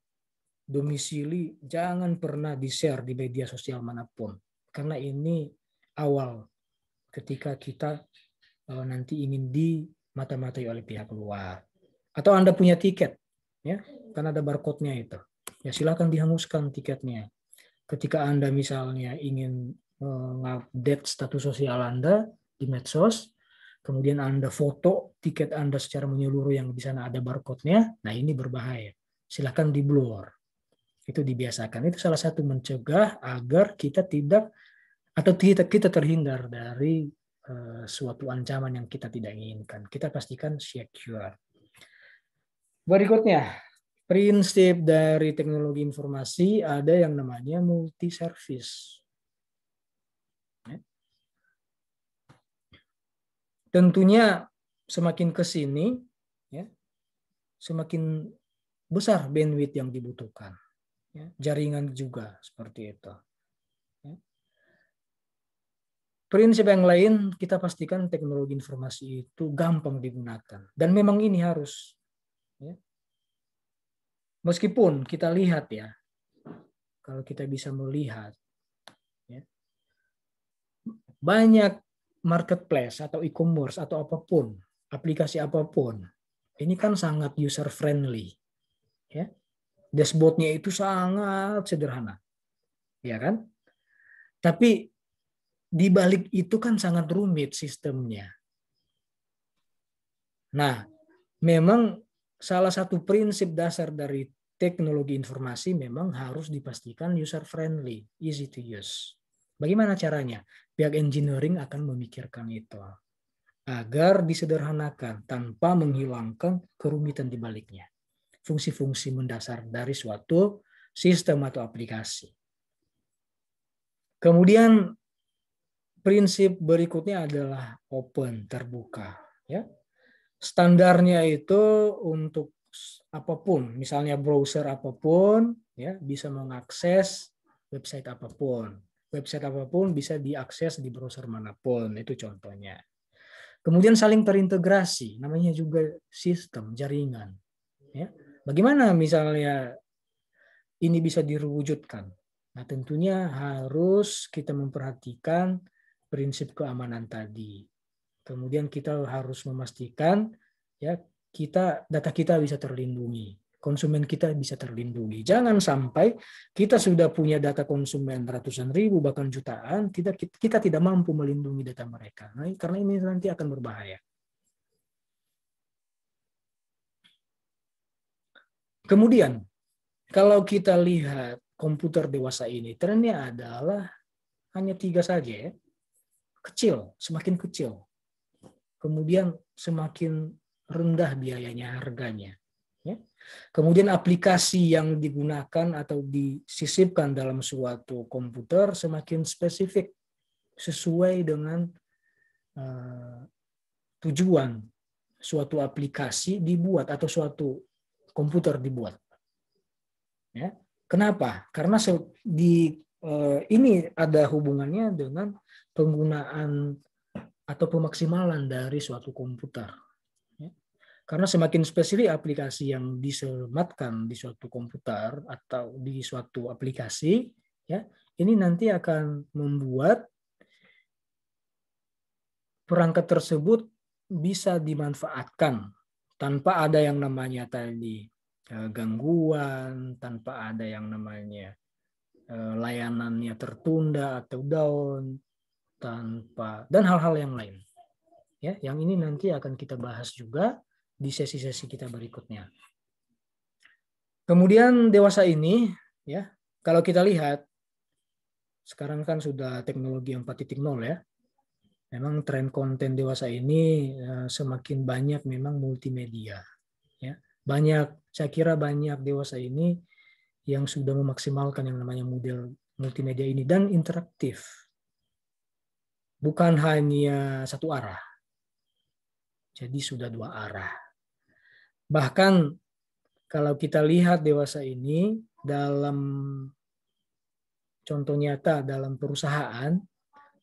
[SPEAKER 1] domisili jangan pernah di-share di media sosial manapun, karena ini awal ketika kita nanti ingin dimata-matai oleh pihak luar. Atau Anda punya tiket, ya, kan ada barcode-nya itu, ya silakan dihanguskan tiketnya. Ketika Anda misalnya ingin mengupdate status sosial Anda di medsos, kemudian Anda foto tiket Anda secara menyeluruh yang di sana ada barcode-nya, nah ini berbahaya, silakan di-blur. Itu dibiasakan. Itu salah satu mencegah agar kita tidak atau kita terhindar dari suatu ancaman yang kita tidak inginkan. Kita pastikan secure. Berikutnya, prinsip dari teknologi informasi ada yang namanya multi-service. Tentunya semakin ke sini, ya, semakin besar bandwidth yang dibutuhkan. ya, jaringan juga seperti itu. Ya. Prinsip yang lain, kita pastikan teknologi informasi itu gampang digunakan. Dan memang ini harus. Ya. Meskipun kita lihat ya, kalau kita bisa melihat, ya, banyak marketplace atau e-commerce atau apapun, aplikasi apapun, ini kan sangat user friendly. Ya. Dashboardnya itu sangat sederhana. Ya kan? Tapi di balik itu kan sangat rumit sistemnya. Nah, memang salah satu prinsip dasar dari teknologi informasi memang harus dipastikan user friendly, easy to use. Bagaimana caranya? Pihak engineering akan memikirkan itu agar disederhanakan tanpa menghilangkan kerumitan di baliknya. Fungsi-fungsi mendasar dari suatu sistem atau aplikasi. Kemudian prinsip berikutnya adalah open, terbuka. Ya. Standarnya itu untuk apapun, misalnya browser apapun, ya bisa mengakses website apapun. Website apapun bisa diakses di browser manapun, itu contohnya. Kemudian saling terintegrasi, namanya juga sistem jaringan. Ya. Bagaimana misalnya ini bisa diwujudkan? Nah, tentunya harus kita memperhatikan prinsip keamanan tadi. Kemudian kita harus memastikan ya data kita bisa terlindungi, konsumen kita bisa terlindungi. Jangan sampai kita sudah punya data konsumen ratusan ribu bahkan jutaan, kita tidak mampu melindungi data mereka. Nah, karena ini nanti akan berbahaya. Kemudian kalau kita lihat komputer dewasa ini, trennya adalah hanya 3 saja ya. Kecil, semakin kecil. Kemudian semakin rendah biayanya, harganya. Ya. Kemudian aplikasi yang digunakan atau disisipkan dalam suatu komputer semakin spesifik sesuai dengan tujuan suatu aplikasi dibuat atau suatu komputer dibuat. Ya. Kenapa? Karena ini ada hubungannya dengan penggunaan atau pemaksimalan dari suatu komputer. Ya. Karena semakin spesifik aplikasi yang disematkan di suatu komputer atau di suatu aplikasi, ya, ini nanti akan membuat perangkat tersebut bisa dimanfaatkan tanpa ada yang namanya tadi gangguan, tanpa ada yang namanya layanannya tertunda atau down, dan hal-hal yang lain. Ya, yang ini nanti akan kita bahas juga di sesi-sesi kita berikutnya. Kemudian dewasa ini, ya, kalau kita lihat sekarang kan sudah teknologi 4.0 ya. Memang tren konten dewasa ini semakin banyak memang multimedia. Ya, saya kira banyak dewasa ini yang sudah memaksimalkan yang namanya model multimedia ini dan interaktif. Bukan hanya satu arah. Jadi sudah 2 arah. Bahkan kalau kita lihat dewasa ini dalam contoh nyata dalam perusahaan,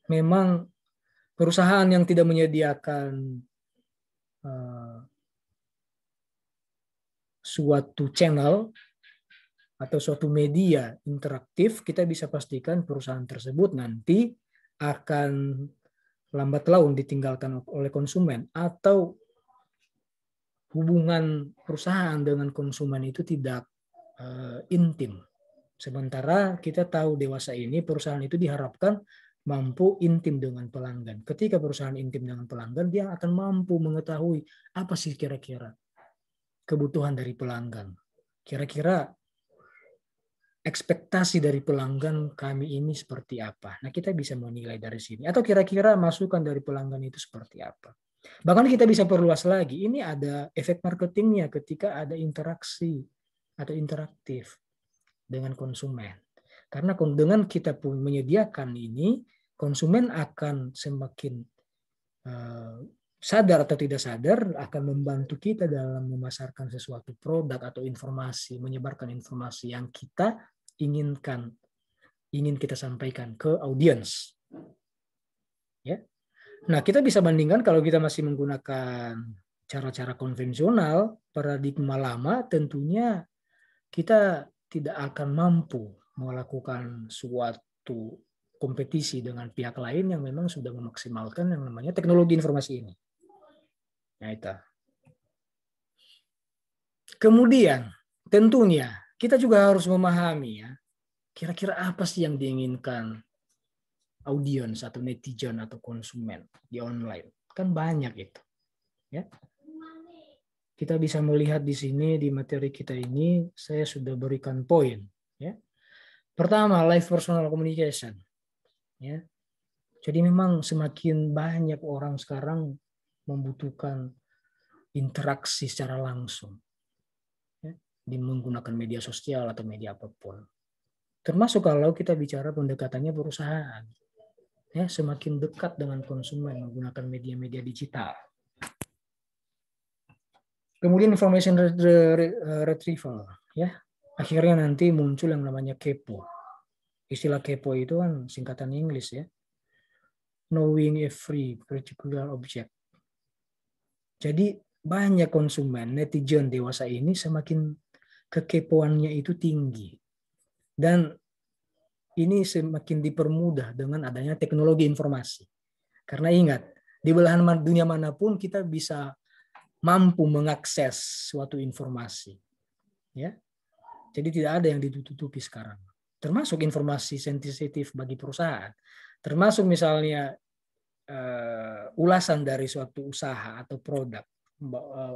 [SPEAKER 1] memang perusahaan yang tidak menyediakan suatu channel atau suatu media interaktif, kita bisa pastikan perusahaan tersebut nanti akan lambat laun ditinggalkan oleh konsumen atau hubungan perusahaan dengan konsumen itu tidak intim. Sementara kita tahu dewasa ini perusahaan itu diharapkan mampu intim dengan pelanggan. Ketika perusahaan intim dengan pelanggan, dia akan mampu mengetahui apa sih kira-kira kebutuhan dari pelanggan. Kira-kira ekspektasi dari pelanggan kami ini seperti apa. Nah, kita bisa menilai dari sini. Atau kira-kira masukan dari pelanggan itu seperti apa. Bahkan kita bisa perluas lagi. Ini ada efek marketingnya ketika ada interaksi atau interaktif dengan konsumen. Karena dengan kita pun menyediakan ini, konsumen akan semakin sadar atau tidak sadar akan membantu kita dalam memasarkan sesuatu produk atau informasi, menyebarkan informasi yang kita ingin kita sampaikan ke audiens. Ya. Nah, kita bisa bandingkan kalau kita masih menggunakan cara-cara konvensional, paradigma lama, tentunya kita tidak akan mampu melakukan suatu kompetisi dengan pihak lain yang memang sudah memaksimalkan yang namanya teknologi informasi ini. Nah, itu. Kemudian, tentunya kita juga harus memahami ya, kira-kira apa sih yang diinginkan audiens atau netizen atau konsumen di online. Kan banyak itu. Ya. Kita bisa melihat di sini di materi kita ini saya sudah berikan poin. Ya. Pertama, live personal communication. Ya. Jadi memang semakin banyak orang sekarang membutuhkan interaksi secara langsung. Ya. Menggunakan media sosial atau media apapun. Termasuk kalau kita bicara pendekatannya perusahaan. Ya, semakin dekat dengan konsumen menggunakan media-media digital. Kemudian information retrieval, ya, akhirnya nanti muncul yang namanya kepo. Istilah kepo itu kan singkatan Inggris ya, knowing every particular object. Jadi banyak konsumen, netizen dewasa ini semakin kekepoannya itu tinggi, dan ini semakin dipermudah dengan adanya teknologi informasi. Karena ingat, di belahan dunia manapun kita bisa mampu mengakses suatu informasi, ya. Jadi tidak ada yang ditutupi sekarang. Termasuk informasi sensitif bagi perusahaan, termasuk misalnya ulasan dari suatu usaha atau produk,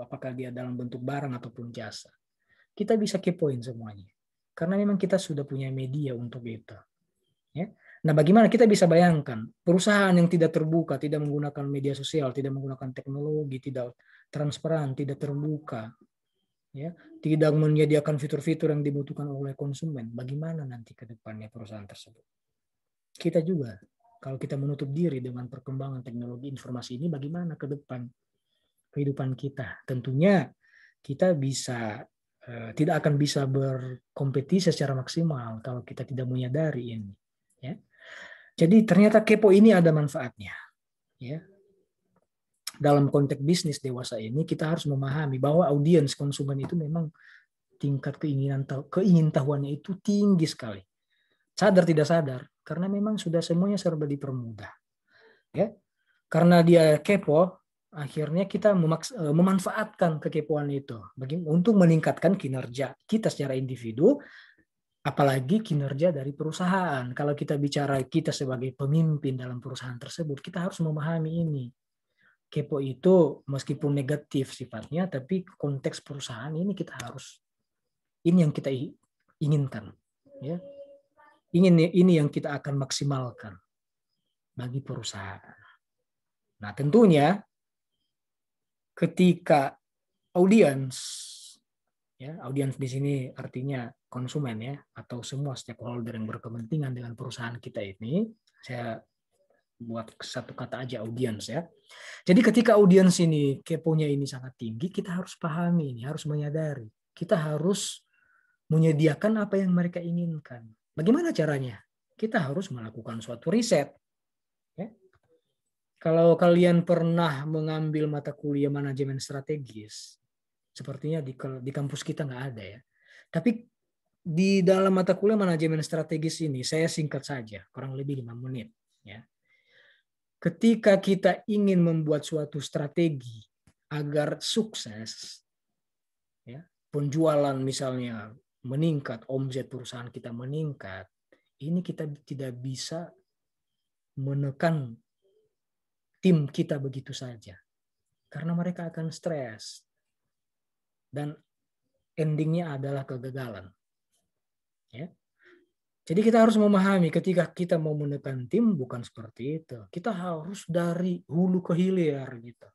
[SPEAKER 1] apakah dia dalam bentuk barang ataupun jasa. Kita bisa kepoin semuanya, karena memang kita sudah punya media untuk itu. Ya. Nah, bagaimana kita bisa bayangkan perusahaan yang tidak terbuka, tidak menggunakan media sosial, tidak menggunakan teknologi, tidak transparan, tidak terbuka, ya, tidak menyediakan fitur-fitur yang dibutuhkan oleh konsumen. Bagaimana nanti ke depannya perusahaan tersebut? Kita juga, kalau kita menutup diri dengan perkembangan teknologi informasi ini, bagaimana ke depan kehidupan kita? Tentunya kita tidak akan bisa berkompetisi secara maksimal kalau kita tidak menyadari ini. Ya. Jadi ternyata kepo ini ada manfaatnya. Ya. Dalam konteks bisnis dewasa ini kita harus memahami bahwa audiens konsumen itu memang tingkat keingintahuannya itu tinggi sekali. Sadar tidak sadar, karena memang sudah semuanya serba dipermudah. Ya. Karena dia kepo, akhirnya kita memanfaatkan kekepoan itu untuk meningkatkan kinerja kita secara individu, apalagi kinerja dari perusahaan. Kalau kita bicara kita sebagai pemimpin dalam perusahaan tersebut, kita harus memahami ini. Kepo itu meskipun negatif sifatnya, tapi konteks perusahaan ini kita harus, ini yang kita inginkan. Ya. Ini yang kita akan maksimalkan bagi perusahaan. Nah, tentunya ketika audiens, ya, audiens di sini artinya konsumen ya, atau semua stakeholder yang berkepentingan dengan perusahaan kita ini, saya buat satu kata aja audiens ya. Jadi ketika audiens ini keponya ini sangat tinggi, kita harus pahami ini, harus menyadari, kita harus menyediakan apa yang mereka inginkan. Bagaimana caranya? Kita harus melakukan suatu riset. Ya. Kalau kalian pernah mengambil mata kuliah manajemen strategis, sepertinya di kampus kita nggak ada ya. Tapi di dalam mata kuliah manajemen strategis ini, saya singkat saja, kurang lebih 5 menit. Ya. Ketika kita ingin membuat suatu strategi agar sukses, ya, penjualan misalnya meningkat, omset perusahaan kita meningkat, ini kita tidak bisa menekan tim kita begitu saja. Karena mereka akan stres. Dan endingnya adalah kegagalan. Ya. Jadi kita harus memahami ketika kita mau menekan tim bukan seperti itu. Kita harus dari hulu ke hilir gitu.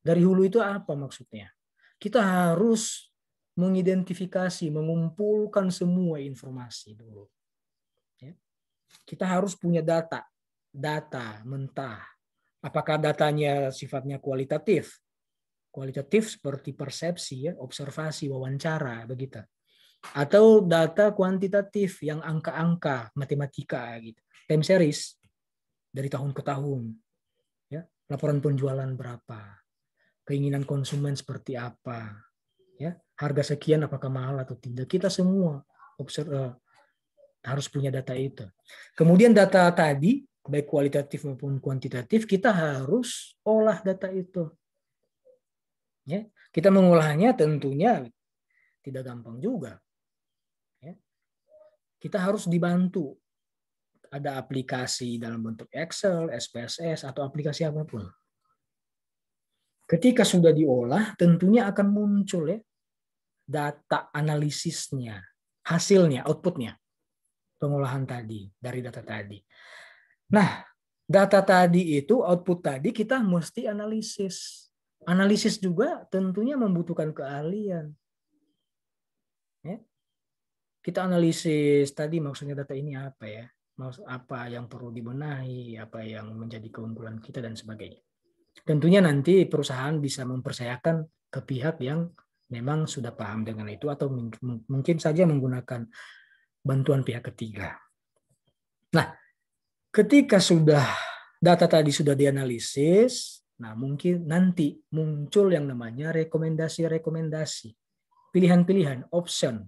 [SPEAKER 1] Dari hulu itu apa maksudnya? Kita harus mengidentifikasi, mengumpulkan semua informasi dulu. Ya. Kita harus punya data mentah. Apakah datanya sifatnya kualitatif? Kualitatif seperti persepsi, ya, observasi, wawancara, begitu. Atau data kuantitatif yang angka-angka, matematika gitu. Time series dari tahun ke tahun. Ya, laporan penjualan berapa? Keinginan konsumen seperti apa? Ya, harga sekian apakah mahal atau tidak? Kita semua harus punya data itu. Kemudian data tadi, baik kualitatif maupun kuantitatif, kita harus olah data itu. Ya, kita mengolahnya tentunya tidak gampang juga. Ya, kita harus dibantu. Ada aplikasi dalam bentuk Excel, SPSS, atau aplikasi apapun. Ketika sudah diolah, tentunya akan muncul ya data analisisnya, hasilnya, outputnya, pengolahan tadi, dari data tadi. Nah, data tadi itu, output tadi kita mesti analisis. Analisis juga tentunya membutuhkan keahlian. Ya. Kita analisis tadi maksudnya data ini apa ya? Apa yang perlu dibenahi, apa yang menjadi keunggulan kita, dan sebagainya. Tentunya nanti perusahaan bisa mempercayakan ke pihak yang memang sudah paham dengan itu, atau mungkin saja menggunakan bantuan pihak ketiga. Nah, ketika sudah data tadi sudah dianalisis, nah mungkin nanti muncul yang namanya rekomendasi-rekomendasi, pilihan-pilihan, option.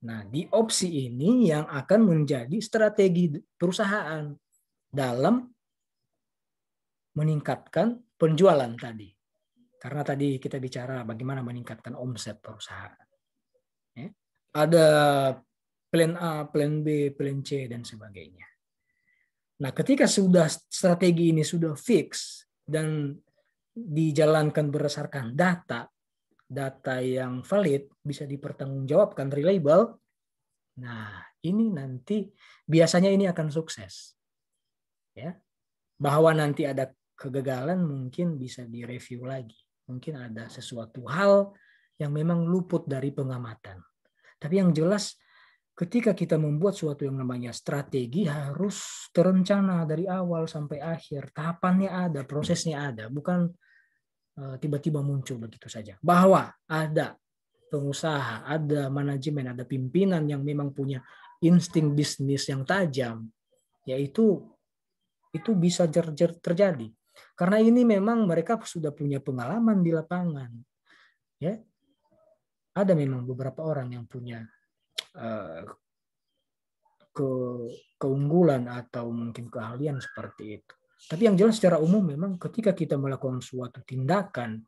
[SPEAKER 1] Nah, di opsi ini yang akan menjadi strategi perusahaan dalam meningkatkan penjualan tadi. Karena tadi kita bicara bagaimana meningkatkan omset perusahaan. Ya. Ada plan A, plan B, plan C, dan sebagainya. Nah, ketika sudah strategi ini sudah fix dan dijalankan berdasarkan data yang valid, bisa dipertanggungjawabkan, reliable, nah ini nanti biasanya ini akan sukses. Ya, bahwa nanti ada kegagalan mungkin bisa direview lagi. Mungkin ada sesuatu hal yang memang luput dari pengamatan. Tapi yang jelas ketika kita membuat suatu yang namanya strategi harus terencana dari awal sampai akhir. Tahapannya ada, prosesnya ada, bukan tiba-tiba muncul begitu saja. Bahwa ada pengusaha, ada manajemen, ada pimpinan yang memang punya insting bisnis yang tajam, yaitu itu bisa terjadi. Karena ini memang mereka sudah punya pengalaman di lapangan. Ya, ada memang beberapa orang yang punya keunggulan atau mungkin keahlian seperti itu. Tapi yang jelas secara umum memang ketika kita melakukan suatu tindakan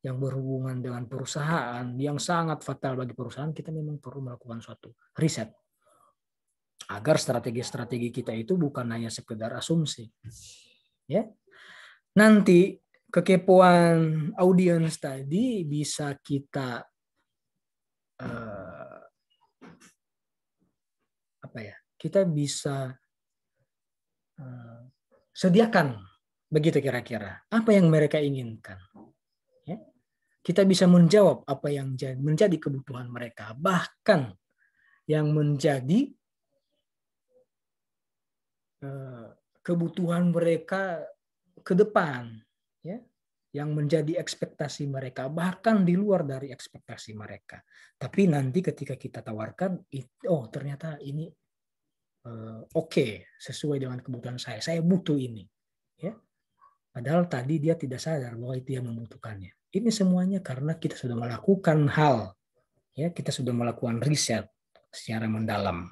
[SPEAKER 1] yang berhubungan dengan perusahaan yang sangat fatal bagi perusahaan, kita memang perlu melakukan suatu riset agar strategi-strategi kita itu bukan hanya sekedar asumsi. Ya. Nanti kekepoan audiens tadi bisa kita kita bisa sediakan begitu kira-kira apa yang mereka inginkan. Ya. Kita bisa menjawab apa yang menjadi kebutuhan mereka, bahkan yang menjadi kebutuhan mereka ke depan, ya, yang menjadi ekspektasi mereka, bahkan di luar dari ekspektasi mereka. Tapi nanti ketika kita tawarkan, oh ternyata ini oke, sesuai dengan kebutuhan saya butuh ini. Ya. Padahal tadi dia tidak sadar bahwa itu yang membutuhkannya. Ini semuanya karena kita sudah melakukan hal, ya, kita sudah melakukan riset secara mendalam.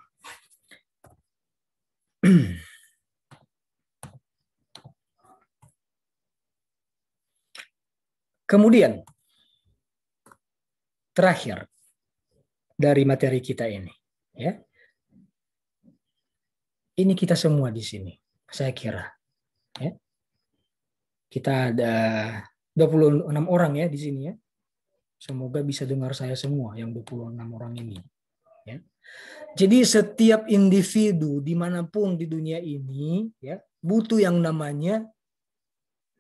[SPEAKER 1] Kemudian, terakhir dari materi kita ini, ya, ini kita semua di sini, saya kira, ya, kita ada 26 orang ya di sini ya. Semoga bisa dengar saya semua yang 26 orang ini. Ya. Jadi setiap individu dimanapun di dunia ini ya butuh yang namanya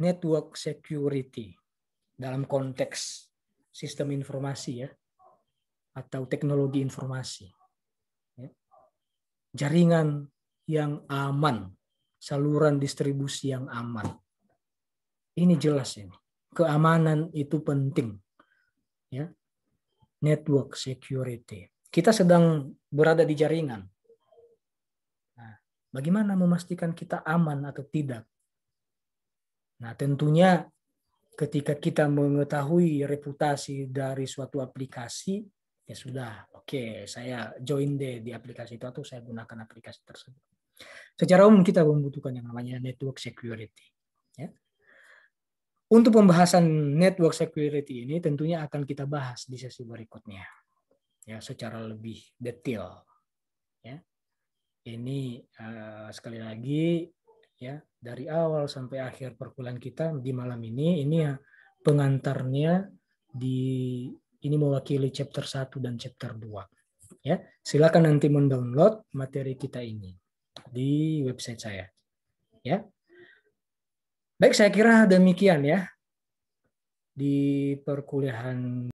[SPEAKER 1] network security dalam konteks sistem informasi ya atau teknologi informasi. Ya. Jaringan yang aman, saluran distribusi yang aman. Ini jelas ini. Keamanan itu penting. Ya. Network security. kita sedang berada di jaringan. Nah, bagaimana memastikan kita aman atau tidak? Nah, tentunya ketika kita mengetahui reputasi dari suatu aplikasi, ya sudah, oke, saya join deh di aplikasi itu atau saya gunakan aplikasi tersebut. Secara umum kita membutuhkan yang namanya network security. Ya. Untuk pembahasan network security ini tentunya akan kita bahas di sesi berikutnya, ya, secara lebih detail. Ya. Ini sekali lagi, ya, dari awal sampai akhir perkuliahan kita di malam ini ya pengantarnya ini mewakili chapter 1 dan chapter 2. Ya, silakan nanti mendownload materi kita ini di website saya. Ya. Baik, saya kira demikian ya di perkuliahan